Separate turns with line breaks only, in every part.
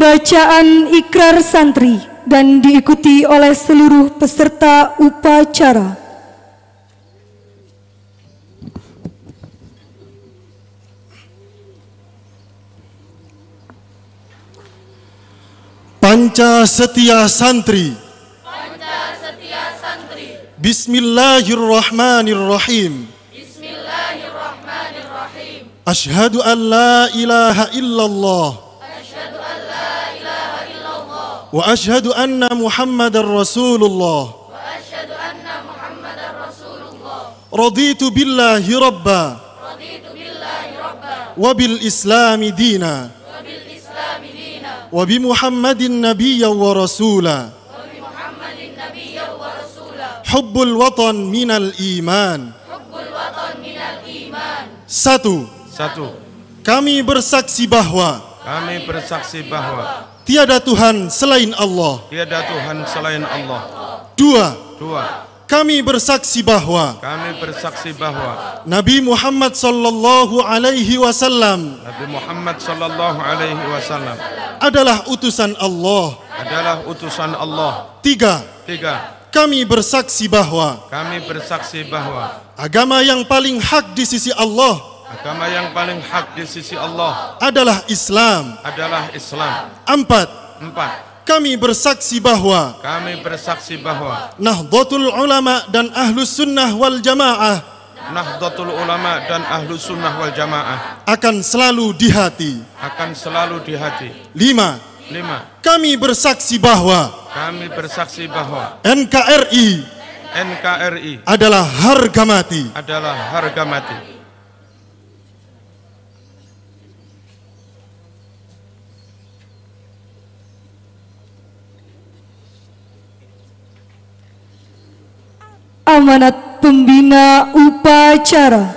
Pembacaan ikrar santri dan diikuti oleh seluruh peserta upacara.
Panca Setia Santri.
Panca Setia Santri.
Bismillahirrahmanirrahim.
Bismillahirrahmanirrahim.
Asyhadu an la ilaha illallah.
Asyhadu an la ilaha illallah.
Wa asyhadu anna Muhammadar Rasulullah.
Wa asyhadu anna Muhammadar Rasulullah.
Raditu billahi rabba.
Raditu billahi rabba.
Wa bil islami dina.
Wa bil islami dina.
Wa bi Muhammadin nabiyya wa rasula.
Wa bi Muhammadin nabiyya wa rasula.
Hubbul watan minal iman.
Hubbul watan minal iman.
Satu. Kami bersaksi bahwa tiada Tuhan selain Allah. Dua. Kami bersaksi bahwa Nabi Muhammad sallallahu alaihi wasallam adalah utusan Allah. Tiga. Kami bersaksi bahwa agama yang paling hak di sisi Allah adalah Islam. Empat. Kami bersaksi bahwa Nahdlatul Ulama dan Ahlus Sunnah wal Jamaah akan selalu di hati. Lima. Kami bersaksi bahwa NKRI adalah harga mati.
Amanat pembina upacara.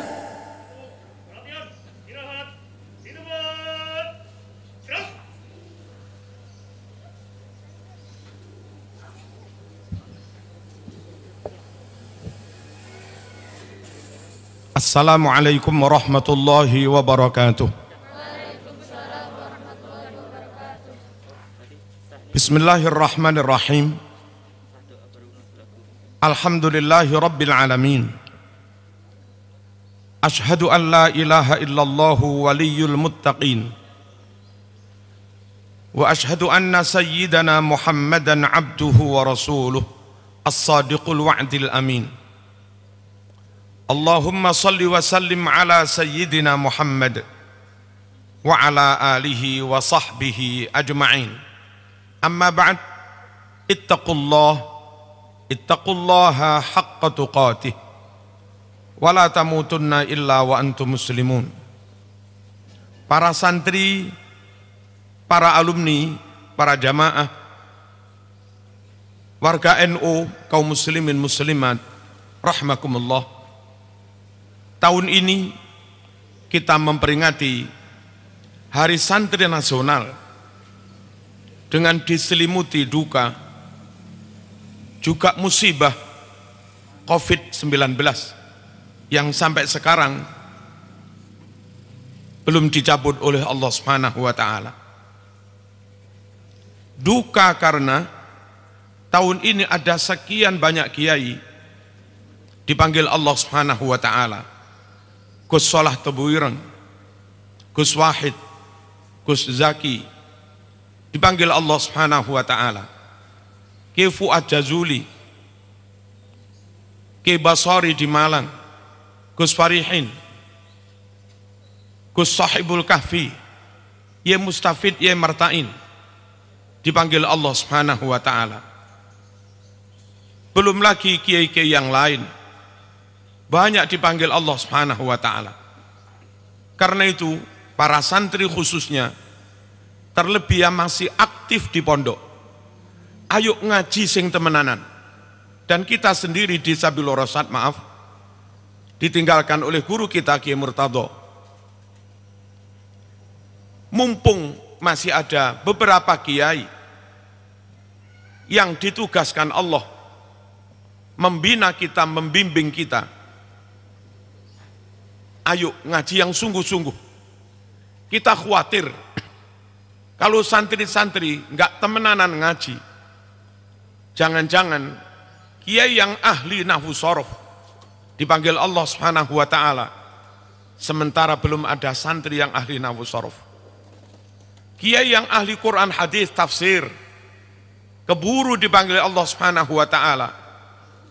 Assalamualaikum warahmatullahi wabarakatuh. Bismillahirrahmanirrahim. Alhamdulillahi rabbil alamin. Ashhadu an la ilaha illallah waliyul muttaqin. Wa ashhadu anna sayyidana Muhammadan abduhu wa rasuluh as-sadiqul wa'dil amin. Allahumma salli wa sallim ala sayyidina Muhammad wa ala alihi wa sahbihi ajma'in. Amma ba'd, ittaqullaha haqqa tuqatih wa la tamutunna illa wa antum muslimun. Para santri, para alumni, para jamaah, warga NU, kaum muslimin muslimat rahimakumullah. Tahun ini kita memperingati Hari Santri Nasional dengan diselimuti duka, juga musibah COVID-19 yang sampai sekarang belum dicabut oleh Allah Subhanahu wa Ta'ala. Duka karena tahun ini ada sekian banyak kiai dipanggil Allah Subhanahu wa Ta'ala. Gus Salah Tebuireng, Gus Wahid, Gus Zaki dipanggil Allah Subhanahu wa Ta'ala. Ki Fuad Jazuli, Ki Basari di Malang, Gus Farihin, Gus Sahibul Kahfi, Ye Mustafid, Ye Martain dipanggil Allah Subhanahu wa Ta'ala. Belum lagi kiai-kiai yang lain banyak dipanggil Allah Subhanahu wa Ta'ala. Karena itu para santri khususnya, terlebih yang masih aktif di pondok, ayo ngaji sing temenanan. Dan kita sendiri di Sabilur Rasyad, maaf, ditinggalkan oleh guru kita Kiai Murtado. Mumpung masih ada beberapa kiai yang ditugaskan Allah membina kita, membimbing kita, ayo ngaji yang sungguh-sungguh. Kita khawatir Kalau santri-santri nggak temenanan ngaji, jangan-jangan kiai yang ahli nahwu sorof dipanggil Allah Subhanahu wa ta'ala, sementara belum ada santri yang ahli nahwu sorof. Kiai yang ahli Quran, hadis, tafsir, keburu dipanggil Allah Subhanahu wa ta'ala,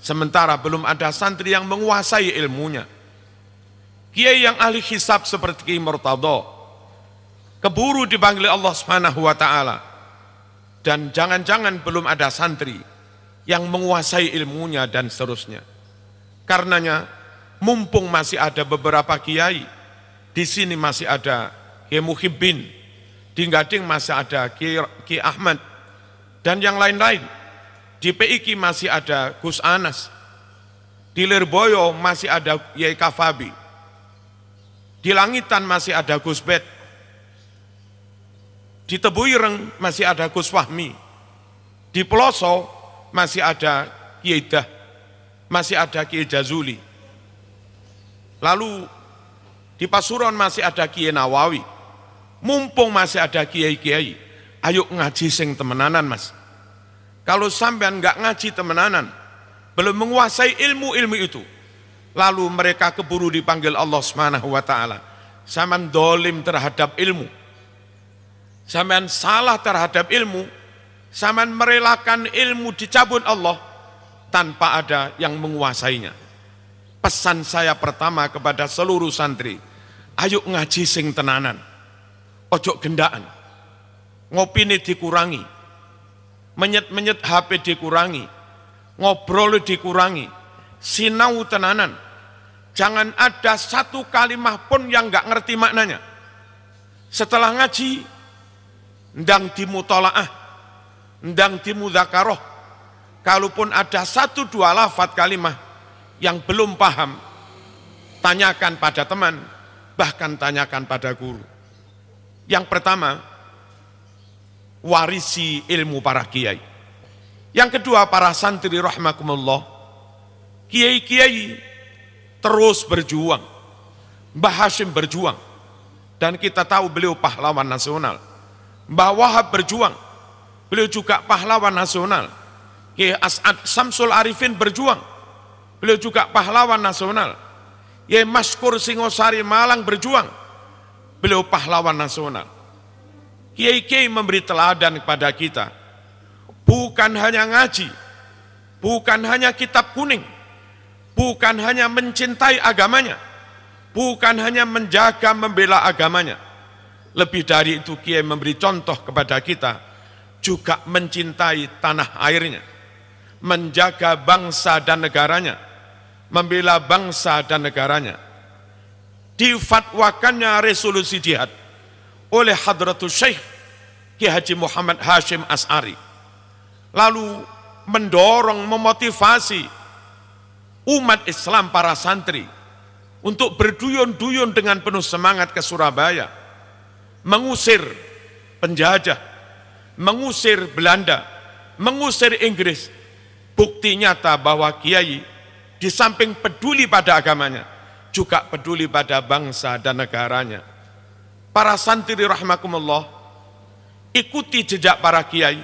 sementara belum ada santri yang menguasai ilmunya. Kiai yang ahli hisab seperti Kiai Murtadha, keburu dipanggil Allah Subhanahu wa ta'ala, dan jangan-jangan belum ada santri yang menguasai ilmunya dan seterusnya. Karenanya, mumpung masih ada beberapa kiai, di sini masih ada Kiai Muhibbin, di Gading masih ada Kiai Ahmad, dan yang lain-lain. Di PIK masih ada Gus Anas, di Lirboyo masih ada Kiai Kafabi, di Langitan masih ada Gus Bet, di Tebuireng masih ada Gus Fahmi, di Peloso masih ada Kiai Dah, masih ada Kiai Jazuli. Lalu di Pasuruan masih ada Kiai Nawawi. Mumpung masih ada kiai-kiai, ayo ngaji sing temenanan, Mas. Kalau sampean nggak ngaji temenanan, belum menguasai ilmu-ilmu itu, lalu mereka keburu dipanggil Allah Subhanahu wa ta'ala, sampean dolim terhadap ilmu, sampean salah terhadap ilmu, sampean merelakan ilmu dicabut Allah tanpa ada yang menguasainya. Pesan saya pertama kepada seluruh santri, ayo ngaji sing tenanan, ojo gendaan, ngopini dikurangi, menyet-menyet HP dikurangi, ngobrol dikurangi, sinau tenanan. Jangan ada satu kalimah pun yang nggak ngerti maknanya. Setelah ngaji, ndang dimutolaah, ndang dimudzakarah. Kalaupun ada satu dua lafaz kalimah yang belum paham, tanyakan pada teman, bahkan tanyakan pada guru. Yang pertama, warisi ilmu para kiai. Yang kedua, para santri rahimakumullah, kiai-kiai terus berjuang. Mbah Hashim berjuang, dan kita tahu beliau pahlawan nasional. Mbah Wahab berjuang, beliau juga pahlawan nasional. Kiai As'ad Samsul Arifin berjuang, beliau juga pahlawan nasional. Kiai Maskur Singosari Malang berjuang, beliau pahlawan nasional. Kiai-kiai memberi teladan kepada kita, bukan hanya ngaji, bukan hanya kitab kuning, bukan hanya mencintai agamanya, bukan hanya menjaga membela agamanya. Lebih dari itu, kiai memberi contoh kepada kita, juga mencintai tanah airnya, menjaga bangsa dan negaranya, membela bangsa dan negaranya. Difatwakannya resolusi jihad oleh Hadratul Syekh Ki Haji Muhammad Hashim As'ari, lalu mendorong, memotivasi umat Islam, para santri untuk berduyun-duyun dengan penuh semangat ke Surabaya, mengusir penjajah, mengusir Belanda, mengusir Inggris. Bukti nyata bahwa kiai di samping peduli pada agamanya, juga peduli pada bangsa dan negaranya. Para santri rahimakumullah, ikuti jejak para kiai.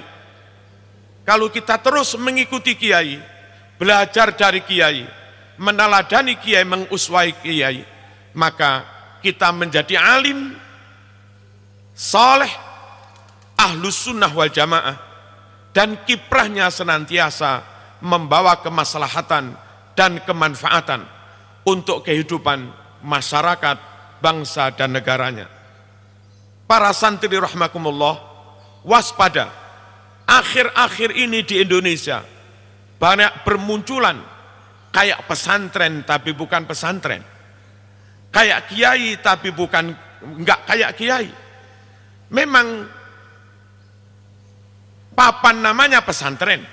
Kalau kita terus mengikuti kiai, belajar dari kiai, meneladani kiai, menguswai kiai, maka kita menjadi alim, saleh, ahlus sunnah wal jamaah, dan kiprahnya senantiasa membawa kemaslahatan dan kemanfaatan untuk kehidupan masyarakat, bangsa dan negaranya. Para santri rahimakumullah, waspada. Akhir-akhir ini di Indonesia banyak bermunculan kayak pesantren tapi bukan pesantren, kayak kiai tapi bukan, enggak kayak kiai. Memang papan namanya pesantren,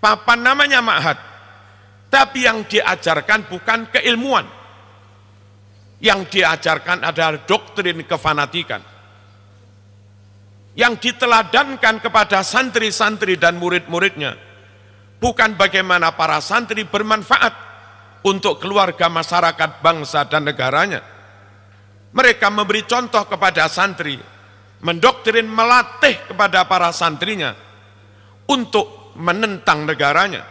papan namanya ma'had, tapi yang diajarkan bukan keilmuan. Yang diajarkan adalah doktrin kefanatikan. Yang diteladankan kepada santri-santri dan murid-muridnya bukan bagaimana para santri bermanfaat untuk keluarga, masyarakat, bangsa dan negaranya. Mereka memberi contoh kepada santri, mendoktrin, melatih kepada para santrinya untuk menentang negaranya,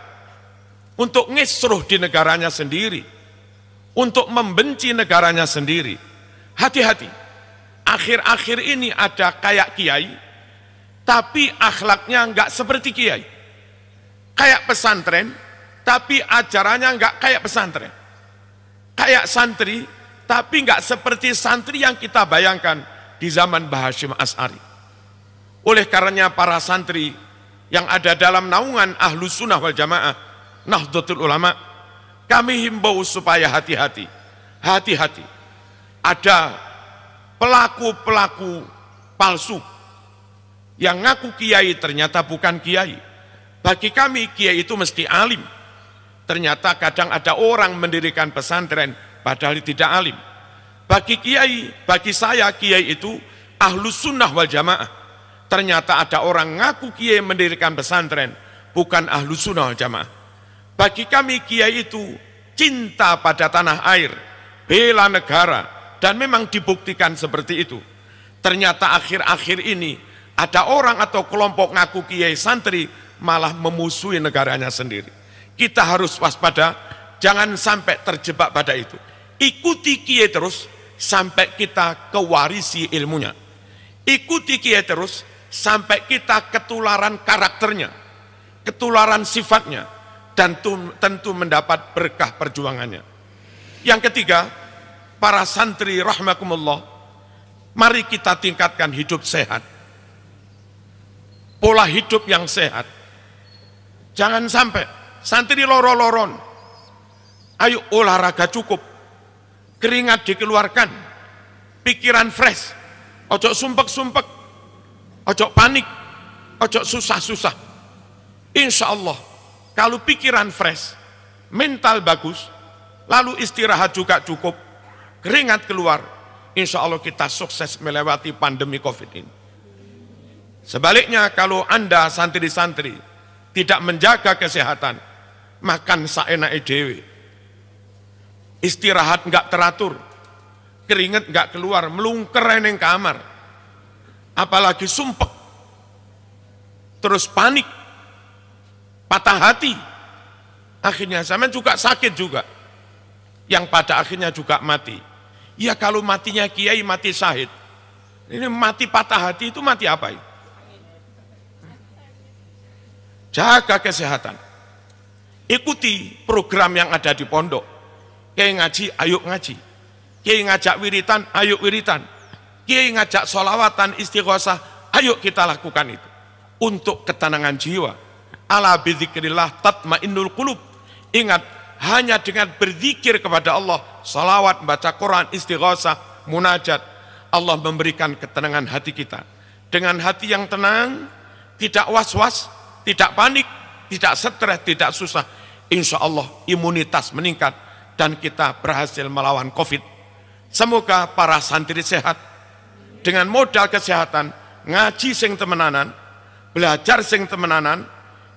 untuk ngisruh di negaranya sendiri, untuk membenci negaranya sendiri. Hati-hati, akhir-akhir ini ada kayak kiai, tapi akhlaknya enggak seperti kiai. Kayak pesantren, tapi ajarannya enggak kayak pesantren. Kayak santri, tapi enggak seperti santri yang kita bayangkan di zaman Mbah Hasyim Asy'ari. Oleh karenanya para santri yang ada dalam naungan Ahlus Sunnah wal Jamaah, Nahdlatul Ulama, kami himbau supaya hati-hati. Hati-hati. Ada pelaku-pelaku palsu yang ngaku kiai ternyata bukan kiai. Bagi kami kiai itu mesti alim. Ternyata kadang ada orang mendirikan pesantren padahal tidak alim. Bagi kiai, bagi saya kiai itu Ahlus Sunnah wal Jamaah. Ternyata ada orang ngaku kiai mendirikan pesantren, bukan Ahlus Sunnah wal Jamaah. Bagi kami kiai itu cinta pada tanah air, bela negara, dan memang dibuktikan seperti itu. Ternyata akhir-akhir ini ada orang atau kelompok ngaku kiai santri malah memusuhi negaranya sendiri. Kita harus waspada, jangan sampai terjebak pada itu. Ikuti kiai terus sampai kita kewarisi ilmunya. Ikuti kiai terus sampai kita ketularan karakternya, ketularan sifatnya, dan tentu mendapat berkah perjuangannya. Yang ketiga, para santri rahmakumullah, mari kita tingkatkan hidup sehat. Pola hidup yang sehat. Jangan sampai santri loro-loron. Ayo olahraga cukup, keringat dikeluarkan, pikiran fresh, ojo sumpek-sumpek, ojo panik, ojo susah-susah. Insya Allah, kalau pikiran fresh, mental bagus, lalu istirahat juga cukup, keringat keluar, insya Allah kita sukses melewati pandemi COVID ini. Sebaliknya, kalau Anda santri-santri tidak menjaga kesehatan, makan saenake dhewe, istirahat enggak teratur, keringat enggak keluar, melungker ning kamar, apalagi sumpek, terus panik, patah hati, akhirnya sama juga sakit juga, yang pada akhirnya juga mati. Ya kalau matinya kiai mati syahid, ini mati patah hati itu mati apa itu? Jaga kesehatan. Ikuti program yang ada di pondok. Kiai ngaji, ayo ngaji. Kiai ngajak wiritan, ayo wiritan. Kiai ngajak sholawatan, istighosah, ayo kita lakukan itu. Untuk ketenangan jiwa. Ala bidzikrillah tatmainnul qulub. Ingat, hanya dengan berzikir kepada Allah, sholawat, baca Quran, istighosah, munajat, Allah memberikan ketenangan hati kita. Dengan hati yang tenang, tidak was-was, tidak panik, tidak stres, tidak susah, insya Allah imunitas meningkat dan kita berhasil melawan COVID. Semoga para santri sehat, dengan modal kesehatan, ngaji sing temenanan, belajar sing temenanan,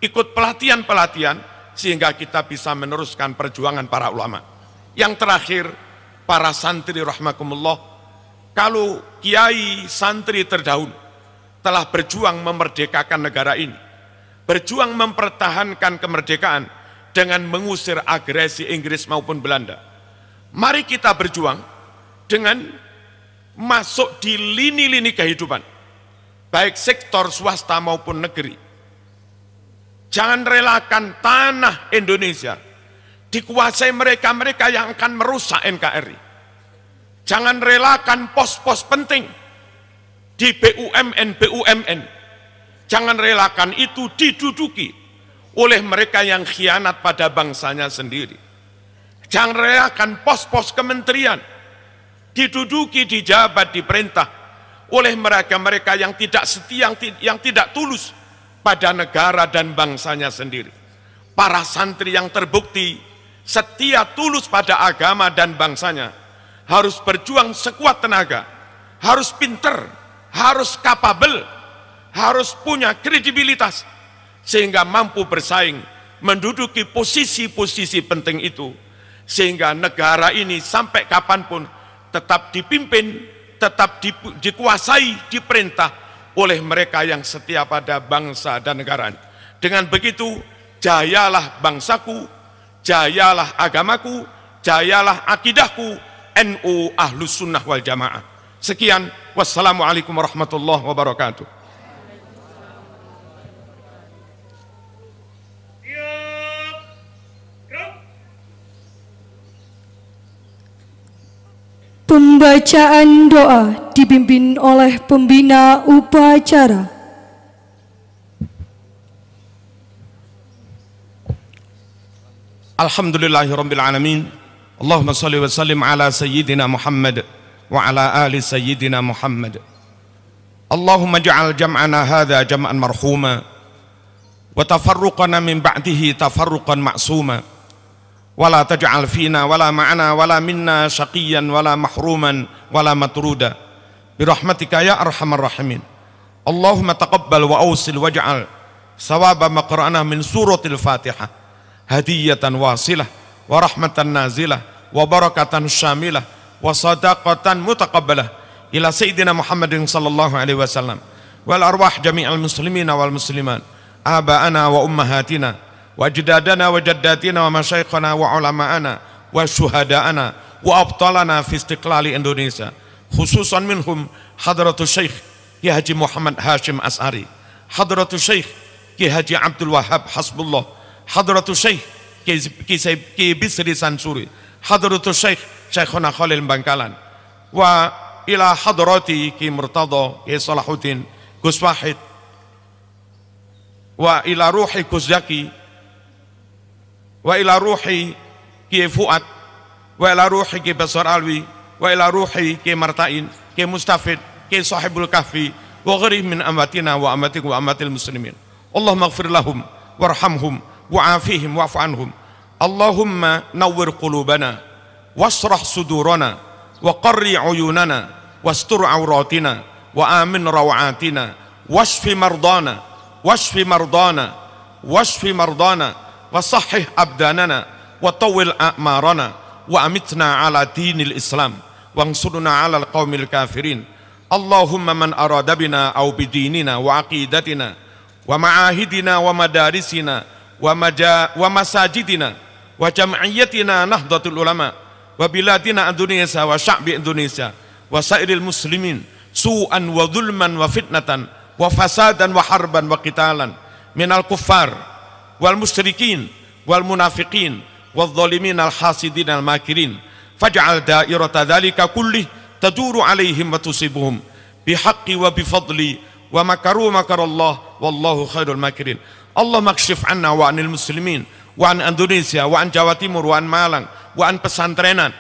ikut pelatihan-pelatihan, sehingga kita bisa meneruskan perjuangan para ulama. Yang terakhir, para santri rahmakumullah, kalau kiai santri terdahulu telah berjuang memerdekakan negara ini, berjuang mempertahankan kemerdekaan dengan mengusir agresi Inggris maupun Belanda. Mari kita berjuang dengan masuk di lini-lini kehidupan, baik sektor swasta maupun negeri. Jangan relakan tanah Indonesia dikuasai mereka-mereka yang akan merusak NKRI. Jangan relakan pos-pos penting di BUMN. Jangan relakan itu diduduki oleh mereka yang khianat pada bangsanya sendiri. Jangan relakan pos-pos kementerian diduduki, dijabat, diperintah oleh mereka-mereka yang tidak setia, yang tidak tulus pada negara dan bangsanya sendiri. Para santri yang terbukti setia tulus pada agama dan bangsanya harus berjuang sekuat tenaga, harus pinter, harus kapabel, harus punya kredibilitas, sehingga mampu bersaing, menduduki posisi-posisi penting itu, sehingga negara ini sampai kapanpun tetap dipimpin, tetap dikuasai, diperintah oleh mereka yang setia pada bangsa dan negara. Dengan begitu, jayalah bangsaku, jayalah agamaku, jayalah akidahku, NU Ahlus Sunnah wal Jamaah. Sekian, wassalamualaikum warahmatullahi wabarakatuh.
Pembacaan doa dipimpin oleh pembina upacara.
Alhamdulillahirabbil alamin. Allahumma shalli wa sallim ala sayyidina Muhammad wa ala ali sayyidina Muhammad. Allahumma ja'al jam'ana hadha jam'an marhuma wa tafarruqana min ba'dihi tafarruqan ma'suma. Wala taj'al fina wala ma'ana wala minna syaqiyan wala mahruman wala matruda birahmatika ya arhamar rahimin. Allahumma taqabbal wa awsil waj'al sawaba ma qara'na min suratil Fatihah hadiyatan wasilah wa rahmatan nazilah wa barakatan syamilah wa sadaqatan mutaqabbalah ila sayyidina Muhammadin sallallahu alaihi wasallam wal arwah jami'al muslimina wal muslimat aba'ana wa ummahatina wa ajdadana wa jaddatina wa masyayikhana wa ulama'ana wa syuhada'ana wa abtalana fi istiqlali Indonesia, khususan minhum hadratus Syekh Ki Haji Muhammad Hashim As'ari, hadratus Syekh Ki Haji Abdul Wahab Hasbullah, hadratus Syekh Ki Bisri Sansuri, hadratus Syekh Syekhuna Khalil Bangkalan, wa ila hadrati Ki Murtada Ki Salahuddin Gus Wahid, wa ila ruhi Gus Zaki, wa ila ruhi Ki Fuad, wa ila ruhi Ki Basar Alwi, wa ila ruhi Ki Martain, Ki Mustafid, Ki Sahibul Kahfi, wa ghairihim min amatina wa amatik wa amatil muslimin. Allahumma ighfir lahum warhamhum wa'afihim wa'fu anhum. Allahumma nawwir qulubana wasrah sudurana wa qarri uyunana wastur auratina wa amin rawatina washfi mardana washfi mardana washfi mardana wasahih abdanana wa tawil a'marana wa amitna ala dinil Islam wangsurna ala alqaumil kafirin. Allahumma man arada bina au bidinina wa aqidatina wa ma'ahidina wa madarisina wa masajidina wa jam'iyatina Nahdlatul Ulama wa biladina Indonesia wa sya'bi Indonesia wa sairil muslimin su'an wa dhulman wa fitnatan wa fasadan wa harban wa qitalan minal kuffar wal musyrikin wal munafiqin wal zalimin al hasidin al makirin faj'al da'irata dhalika kullih taduru alaihim wa tusibuhum bihaqqi wa bifadli wa makaru makarallah wallahu khairul makirin. Allah makshif anna wa anil muslimin wa an Indonesia wa an Jawa Timur wa an Malang wa an pesantrenan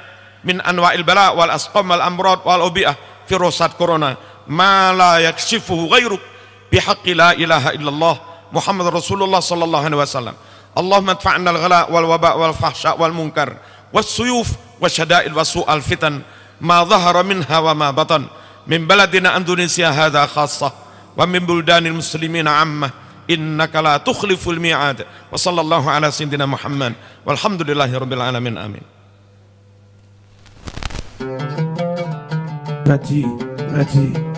min anwa'il bala wal asqam wal amrad wal ubi'ah firasat corona ma la yakshifuhu ghairuk bihaqqi la ilaha illallah Muhammad Rasulullah sallallahu alaihi wasallam. Allahumma adfa'na al-ghala wal waba wal fahsya wal munkar was suyuf wasyada'il wasu'al fitan ma dhahara minha wa ma batan min baladina Indonesia hadha khassah wa min buldanil muslimina ammah innaka la tukhliful mi'ad wa sallallahu ala sayyidina Muhammad walhamdulillahi rabbil alamin amin.
Ngaji